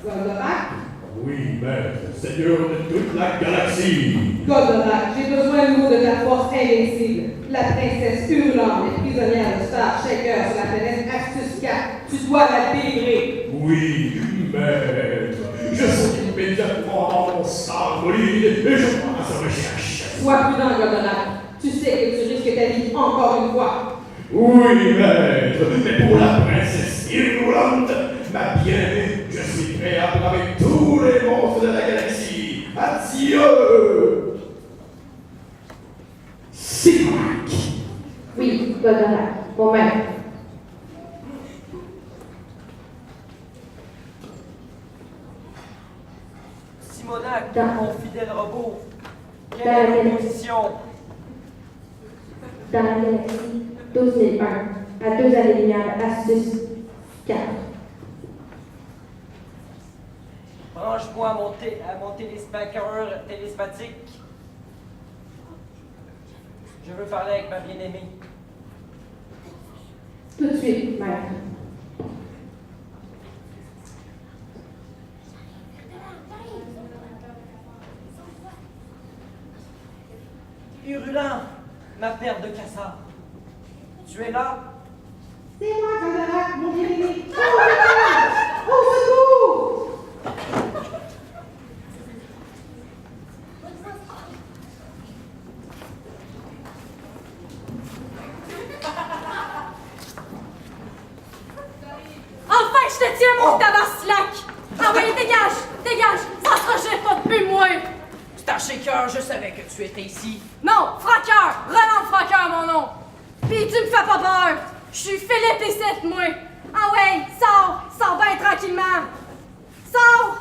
Goldorak? Oui, maître, seigneur de toute la galaxie. Goldorak, j'ai besoin de vous de ta force invincible. La princesse hurlante est prisonnière de Star Shaker sur la planète Astus 4. Tu dois la délivrer. Oui, maître. Je saute immédiatement dans mon star bolide et je pars à sa recherche. Sois prudent, Goldorak. Tu sais que tu risques ta vie encore une fois. Oui, maître, mais pour la princesse hurlante, ma bien-aimée, je suis prêt à braver tous les monstres de la galaxie. Adieu! Simac! Oui, Goldorak, mon maître. Simonac, Dans- mon fidèle robot. Dans Quelle est la l'opposition? Dans la galaxie 12001, à 2 années-lumière d'Astus 4. Branche-moi à mon téléspaqueur téléspatique. Je veux parler avec ma bien-aimée. Tout de suite, maître. Hurlant, ma paire de cassard. Tu es là? C'est moi, Goldorak, mon bien-aimé. Au secours! Enfin, je te tiens, mon tabaslac! Ah oui, dégage! Dégage! Ça se rejette pas depuis moi! Star Shaker, je savais que tu étais ici. Non, Fraqueur! Roland Fraqueur, mon nom! Pis tu me fais pas peur! Je suis Philippe et 7, moi! Ah ouais, sors! Sors bien tranquillement! Sors!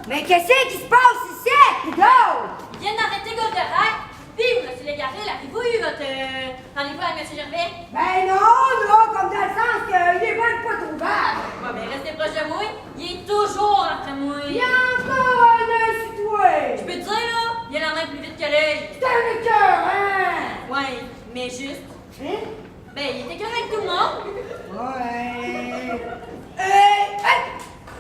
Mais qu'est-ce qui se passe ici, Pido? Viens d'arrêter Goldorak! Puis, monsieur Légaré, l'avez-vous eu votre rendez-vous avec monsieur Gervais? Ben non, comme dans le sens qu'il est même pas trouvable. Ouais, mais restez proche de moi, il est toujours après moi. Il y a encore un œil sur toi. Je peux te dire, là, il a la main plus vite que l'œil. C'est un écœur, hein? Ouais, mais juste. Hein? Ben, il était correct avec tout le monde. Ouais.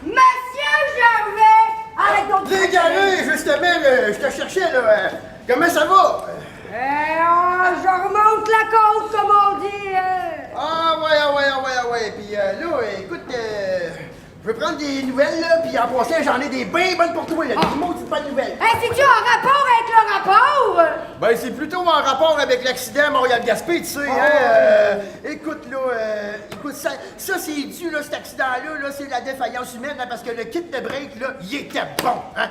Monsieur Gervais! Arrête donc de... Légaré, justement, je te cherchais, là. Comment ça va? Je remonte la côte, comme on dit. Ah ouais. Puis là, écoute, je vais prendre des nouvelles, là, puis en passant, j'en ai des bien bonnes pour toi, là. Des maudites bonnes nouvelles. Hey, c'est-tu en rapport avec le rapport? Ben, c'est plutôt en rapport avec l'accident Montréal-Gaspé, tu sais, hein. Écoute, là, ça c'est dû, là, cet accident-là, là, c'est la défaillance humaine, hein, parce que le kit de break, là, il était bon, hein.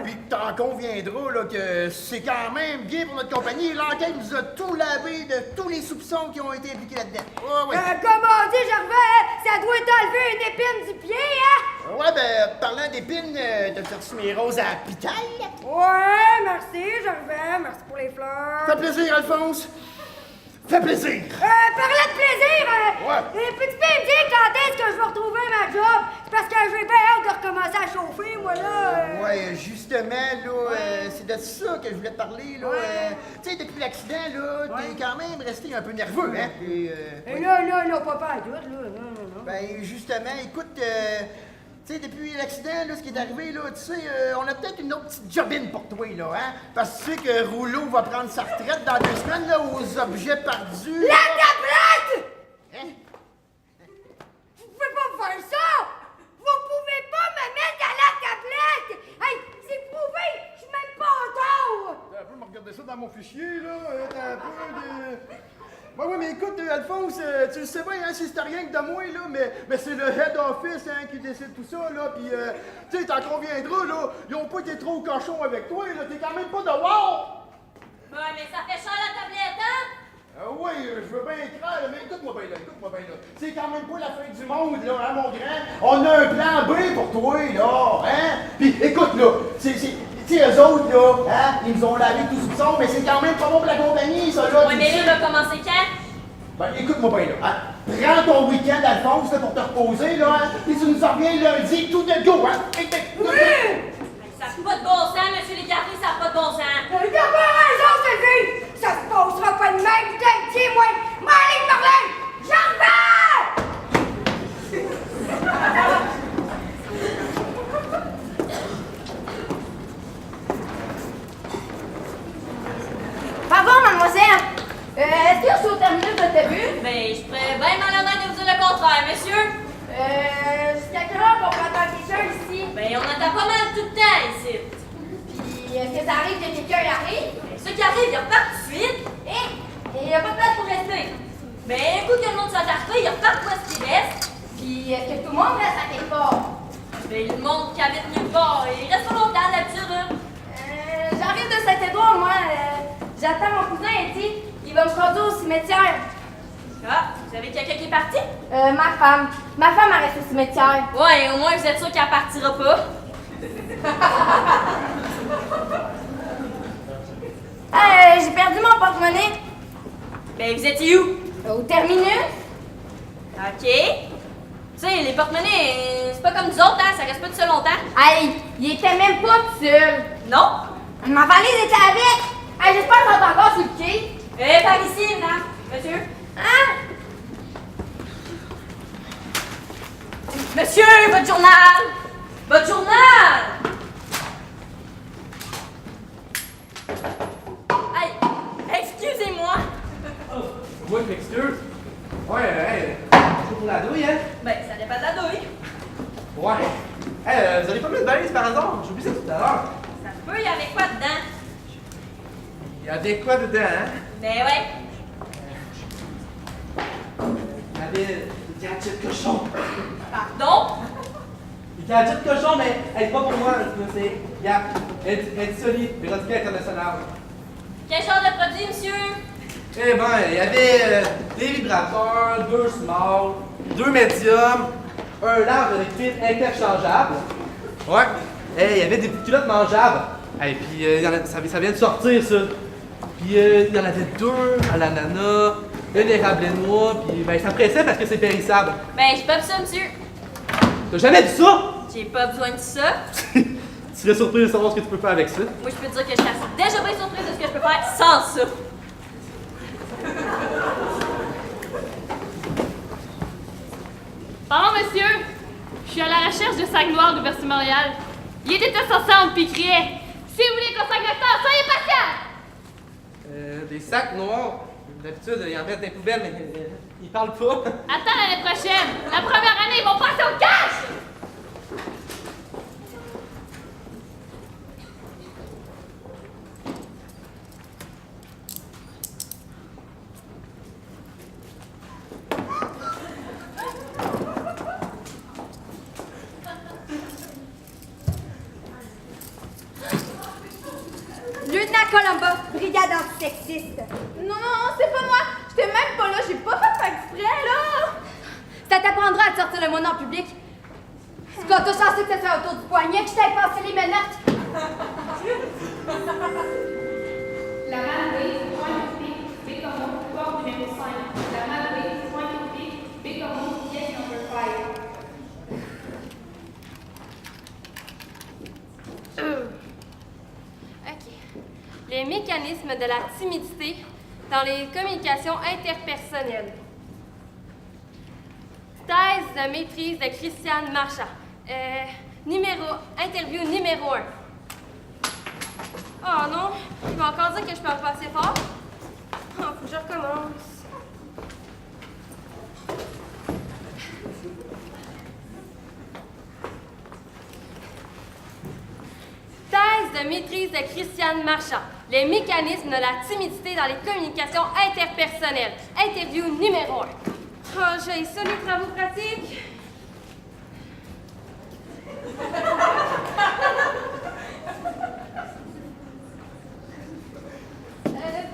Puis t'en conviendras, là, que c'est quand même bien pour notre compagnie. L'enquête nous a tout lavé de tous les soupçons qui ont été impliqués là-dedans. Ouais. Comme on dit, Gervais, ça doit t'enlever une épine du pied, hein? Ouais, ben, parlant d'épines, t'as reçu mes roses à pitaille? Ouais, merci, Gervais, merci pour les fleurs. Fait plaisir, Alphonse. Fait plaisir. Parlant de plaisir, Ouais. peux-tu me dire quand est-ce que je vais retrouver ma job? C'est parce que j'ai bien hâte de recommencer à chauffer, moi, là. Ouais, justement, là, c'est de ça que je voulais te parler, là. Tu sais, depuis l'accident, là, t'es quand même resté un peu nerveux, hein? Et là, pas à tout, là. Non. Ben, justement, écoute, tu sais, depuis l'accident, là, ce qui est arrivé, là, tu sais, on a peut-être une autre petite jobine pour toi, là, hein? Parce que tu sais que Rouleau va prendre sa retraite dans 2 semaines, là, aux objets perdus. La tablette! Hein? Vous pouvez pas me faire ça! Vous pouvez pas me mettre à la tablette! Hey, c'est prouvé! Je suis même pas en tort! T'as un peu me regarder ça dans mon fichier, là. T'as un peu de... Ouais, mais écoute, Alphonse, tu le sais bien, hein, si c'était rien que de moi, là, mais c'est le head office, hein, qui décide tout ça, là, pis, tu sais, t'en conviendras, là, ils ont pas été trop cochons avec toi, là, t'es quand même pas de wow! Ouais, mais ça fait cher la tablette, hein? Oui, je veux bien croire, mais écoute-moi bien, là. C'est quand même pas la fin du monde, là, hein, mon grand? On a un plan B pour toi, là, hein? Pis, écoute, là, tu sais, eux autres, là, hein, ils nous ont lavé tout soupçon, mais c'est quand même pas bon pour la compagnie, ça, là. Ouais, mais là, il va commencer quand? Ben, écoute-moi bien, là, hein. Prends ton week-end, Alphonse, là, pour te reposer, là, hein, puis tu nous en reviens lundi, tout de go, hein? Ça n'a pas de bon sens, monsieur Légaré, ça n'a pas de bon sens. T'as pas raison, Sylvie! Ça se passera pas de même! troisième. Est-ce que je suis au terminus d'autobus? Ben, je serais bien malhonnête de vous dire le contraire, monsieur. Jusqu'à quelle heure qu'on peut attendre quelqu'un ici? Ben, on attend pas mal tout le temps ici. Puis, est-ce que ça arrive que quelqu'un y arrive? Ben, ceux qui arrivent, ils repartent tout de suite. Et Et il n'y a pas de place pour rester. Ben, un coup que le monde soit arrivé, ils repartent où est-ce qu'ils restent. puis, est-ce que tout le monde reste à quelque part? Ben, le monde qui habite nulle part, il reste pas longtemps d'habitude, hein. J'arrive de Saint-Édouard, moi. J'attends mon cousin, Eddie. Il va me conduire au cimetière. Ah, vous savez quelqu'un qui est parti? Ma femme. Ma femme, elle reste au cimetière. Ouais, au moins vous êtes sûr qu'elle partira pas. J'ai perdu mon porte-monnaie. Ben, vous étiez où? Au terminus. Ok. Tu sais, les porte-monnaies, c'est pas comme nous autres, hein, ça reste pas tout seul longtemps. Hey, il était même pas tout seul. Non? Ma valise était avec. Hey, j'espère qu'on est encore sur le quai. Par ici, madame. Monsieur. Hein? Monsieur, votre journal! Votre journal! Hey, excusez-moi. Oh, moi, je m'excuse. Ouais, je pour la douille, hein? Ben, ça dépend de la douille. Ouais. Vous avez pas mis de balise par hasard? J'ai oublié ça tout à l'heure. Ça se peut, il y avait quoi dedans? Il y avait quoi dedans, hein? Ben ouais. Il y avait des gadgets de cochon. Pardon? Des gadgets de cochon, mais elle est pas pour moi, c'est. Regarde, elle est solide, Véronique internationale. Quel genre de produit, monsieur? Eh ben, il y avait des vibrateurs, 2 small, 2 medium, un large avec fil interchangeable. Ouais. Il y avait des petites culottes mangeables. Et puis, ça vient de sortir, ça. Puis, il y en avait 2 à l'ananas, une érable et noix, puis ben, ça pressait parce que c'est périssable. Ben, j'ai pas vu ça, monsieur. T'as jamais vu ça? J'ai pas besoin de ça. Tu serais surpris de savoir ce que tu peux faire avec ça. Moi, je peux te dire que je suis déjà bien surprise de ce que je peux faire sans ça. Pardon, monsieur. Je suis à la recherche de sacs noirs de l'Université Montréal. Il était tous ensemble puis il criait « Si vous voulez qu'on sac le temps, soyez patient! » Des sacs noirs. D'habitude, ils en mettent dans les poubelles, mais ils parlent pas. Attends l'année prochaine. La première année, ils vont passer au cash! Lieutenant Colomba, brigade antisexiste. Non, c'est pas moi. J'étais même pas là. J'ai pas fait exprès, là. Ça t'apprendra à te sortir le mot en public. Scott, t'as chancé que ça soit autour du poignet que je t'ai passé les menottes. La Malway, point occupé, Bécomo, porte numéro 5. La Malway, point occupé, Bécomo, pièce number 5. OK. Les mécanismes de la timidité dans les communications interpersonnelles. Thèse de maîtrise de Christiane Marchand. Interview numéro 1. Oh non, il va encore dire que je parle pas assez fort. Oh, faut que je recommence. Thèse de maîtrise de Christiane Marchand. Les mécanismes de la timidité dans les communications interpersonnelles. Interview numéro 1. Oh, j'ai ça, les travaux pratiques.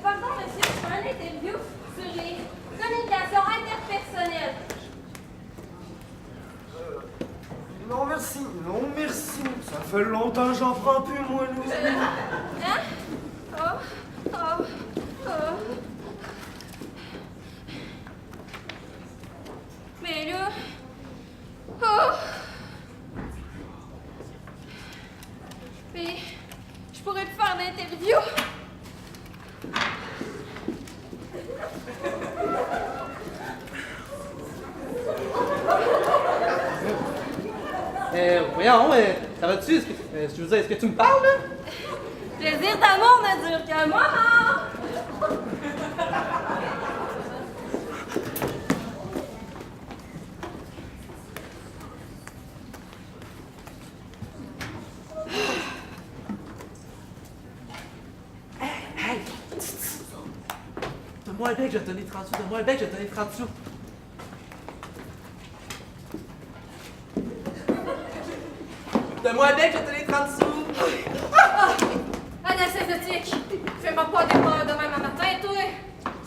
Pardon, monsieur, je fais une interview sur les communications interpersonnelles. Non merci, non merci. Ça fait longtemps que j'en prends plus, moi, nous. Hein? Oh. Mais là... Oh! Mais... je pourrais plus faire d'interview. Voyons, ça va-tu? Est-ce que tu me parles, là? Plaisir d'amour ne dure qu'un moment. Hey! Donne-moi un bec, je vais te donner 30 sous. Donne-moi un bec, je vais te donner 30 sous. Donne-moi un bec, je vais te donner 30 sous. Anesthésique! Fais-moi pas des peurs demain matin, toi!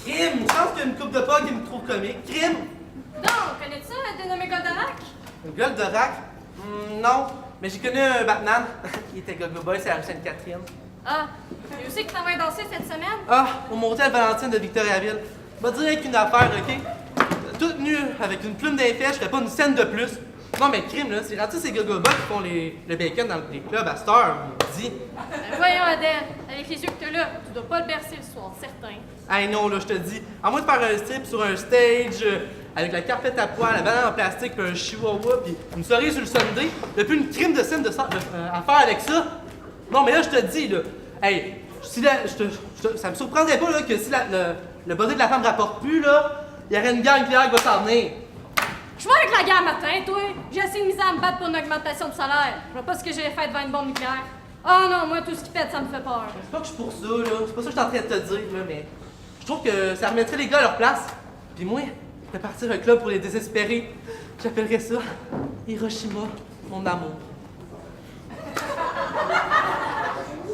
Crime! Je pense qu'il y a une coupe de pas qui me trouve comique. Crime! Donc, connais-tu ça, un dénommé Goldorak? Un gueule de rack? Non. Mais j'ai connu un Batman. Il était Gogo Boy, c'est la rue Sainte-Catherine. Ah, lui aussi qui t'en va danser cette semaine? Ah, au motel Valentine de Victoriaville. Va dire avec une affaire, OK? Toute nue, avec une plume d'infèche, je ferais pas une scène de plus. Non, mais crime, là, c'est rendu ces Gogo Boys qui font le bacon dans les clubs à cette heure, on dit. Ben voyons, Adèle, avec les yeux que t'as là, tu dois pas le bercer le soir, certain. Hey non, là, je te dis, à moins de faire un strip sur un stage, avec la carpette à poil, la banane en plastique, puis un chihuahua, puis une cerise sur le Sunday, y'a plus une crime de scène à faire avec ça. Non, mais là, je te dis, là, hey, si ça me surprendrait pas, là, que si le body de la femme rapporte plus, là, il y aurait une gang claire qui va s'en venir. Je vais avec la guerre matin, toi. J'ai assez de misère à me battre pour une augmentation de salaire. Je vois pas ce que j'ai fait devant une bombe nucléaire. Oh non, moi, tout ce qui pète, ça me fait peur. C'est pas que je suis pour ça, là. C'est pas ça que je suis en train de te dire, là, mais je trouve que ça remettrait les gars à leur place. Puis moi, je vais partir un club pour les désespérés. J'appellerais ça Hiroshima, mon amour.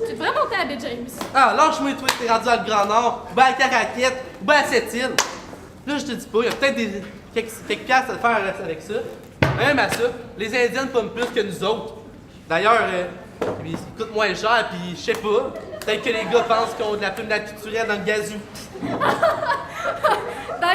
Tu devrais monter à Baie James. Ah, lâche-moi, toi, t'es rendu dans le Grand Nord, ou bien à Caraquette, ou bien à Sept-Îles. Là, je te dis pas, il y a peut-être quelques piastres à faire avec ça. Même à ça, les Indiens pomment plus que nous autres. D'ailleurs, ils coûtent moins cher, puis je sais pas, peut-être que les gars pensent qu'ils ont de la plume naturelle dans le gazou. Dans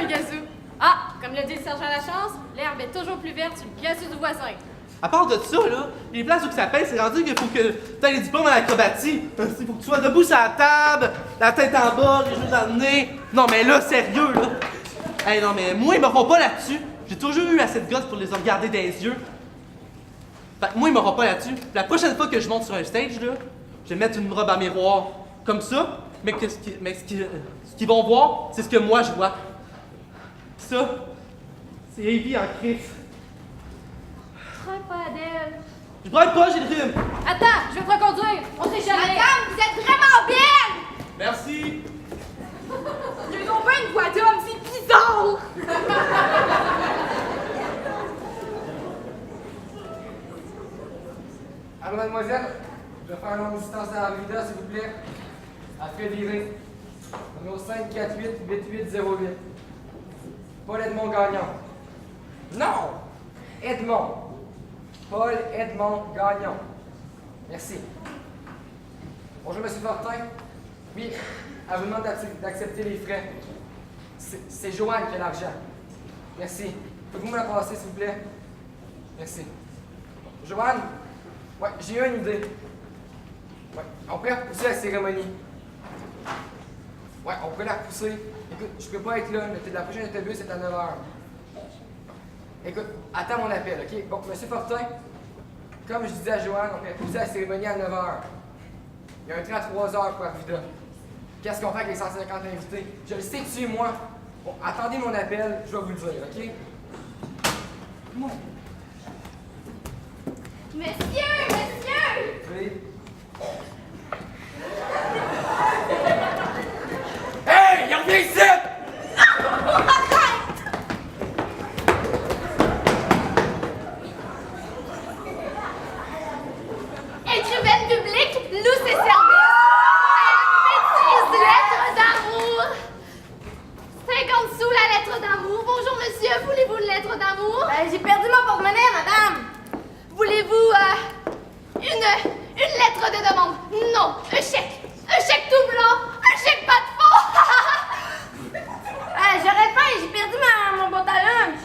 le gazou. Ah, comme le dit le sergent Lachance, l'herbe est toujours plus verte sur le gazou du voisin. À part de ça, là, les places où ça pèse, c'est rendu qu'il faut que tu aies les diplômes en acrobatie. Il faut que tu sois debout sur la table, la tête en bas, les genoux dans le nez. Non, mais là, sérieux, là. Hey, non, mais moi, ils m'auront pas là-dessus. J'ai toujours eu assez de gosses pour les regarder dans les yeux. Fait que moi, ils m'auront pas là-dessus. La prochaine fois que je monte sur un stage, là, je vais mettre une robe à miroir. Comme ça, mais ce qu'ils vont voir, c'est ce que moi je vois. Ça, c'est Evie en crise. Traite pas, Adèle. Je braille pas, j'ai le rhume. Attends, je vais te reconduire. On sait jamais. Madame, vous êtes vraiment belle! Merci. J'ai donc pas une voix d'homme, c'est bizarre! Allô, mademoiselle, je vais faire une longue distance à la vida, s'il vous plaît. Après virer. Numéro 548-8808. Paul Edmond Gagnon. Non! Edmond. Paul Edmond Gagnon. Merci. Bonjour, monsieur Fortin. Oui, elle vous demande d'accepter les frais. C'est Joanne qui a l'argent. Merci. Pouvez-vous me la passer, s'il vous plaît? Merci. Joanne? Ouais, j'ai eu une idée. Ouais, on pourrait repousser la cérémonie. Ouais, on pourrait la repousser. Écoute, je peux pas être là. La prochaine autobus est à 9h. Écoute, attends mon appel, OK? Bon, monsieur Fortin, comme je disais à Joanne, on pourrait repousser la cérémonie à 9h. Il y a un train à 3h pour Arvida. Qu'est-ce qu'on fait avec les 150 invités? Je le sais dessus, moi. Bon, attendez mon appel, je vais vous le dire, OK? Moi. Monsieur! Oui. Hey! Il revient ici! Écrivaine publique, loue ses services. Maîtrise lettres d'amour. 50 sous la lettre d'amour. Bonjour monsieur, voulez-vous une lettre d'amour? J'ai perdu mon porte-monnaie, madame! Voulez-vous une lettre de demande? Non, un chèque. Un chèque tout blanc. Un chèque pas de fond. J'aurais faim, j'ai perdu mon boîte à lunch!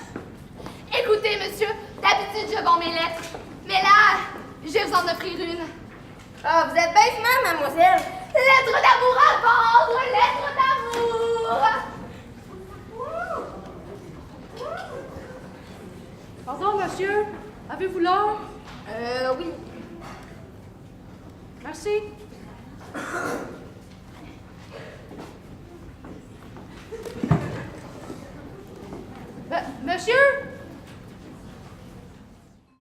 Écoutez monsieur, d'habitude je vends mes lettres. Mais là, je vais vous en offrir une. Ah, vous êtes bien smart, mademoiselle! Lettre d'amour à vendre! Lettre d'amour! Pardon, monsieur. Avez-vous l'heure? Oui. Merci. Monsieur?